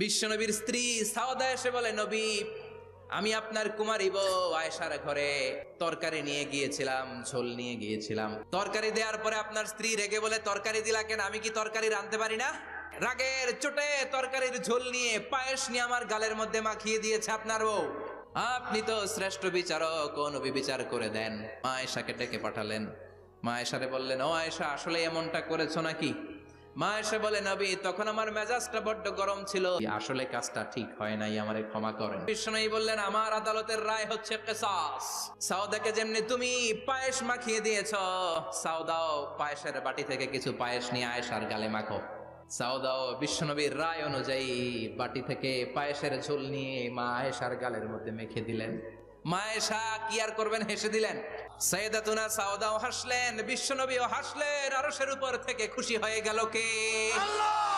বিশ্বনবীর স্ত্রী সাওদা এসে বলে, নবী, আমি আপনার কুমারী বউ আয়েশার ঘরে তরকারি নিয়ে গিয়েছিলাম, ঝোল নিয়ে গিয়েছিলাম। তরকারি দেওয়ার পরে আপনার স্ত্রী রেগে বলে, তরকারি দিলা কেন? আমি কি তরকারি রাঁধতে পারি না? রাগের চোটে তরকারির ঝোল নিয়ে, পায়েস নিয়ে আমার গালের মধ্যে মাখিয়ে দিয়েছে আপনার বউ। আপনি তো শ্রেষ্ঠ বিচারক, ও নবী বিচার করে দেন। মা আয়েশাকে ডেকে পাঠালেন। মা আয়েশারে বললেন, ও আয়েশা, আসলে এমনটা করেছো নাকি? মা এসে বলে, নবী, তখন আমার মেজাজটা বড্ড গরম ছিল, আসলে কাজটা ঠিক হয় নাই, আমারে ক্ষমা করেন। বিশ্বনবী বললেন, আমার আদালতের রায় হচ্ছে কিসাস। সাউদাকে যেমনি তুমি পায়েস মাখিয়ে দিয়েছ, সাউদাও পায়েসের বাটি থেকে কিছু পায়েস নিয়ে আয়েশার গালে মাখো। সাউদাও বিশ্বনবীর রায় অনুযায়ী বাটি থেকে পায়েসের ঝোল নিয়ে মা আয়েশার গালের মধ্যে মেখে দিলেন। মা আয়েশা কি আর করবেন, হেসে দিলেন। সাইয়েদাতুনা সাউদাও হাসলেন, বিশ্বনবীও হাসলেন। আরশের উপর থেকে খুশি হয়ে গেল কে? আল্লাহ।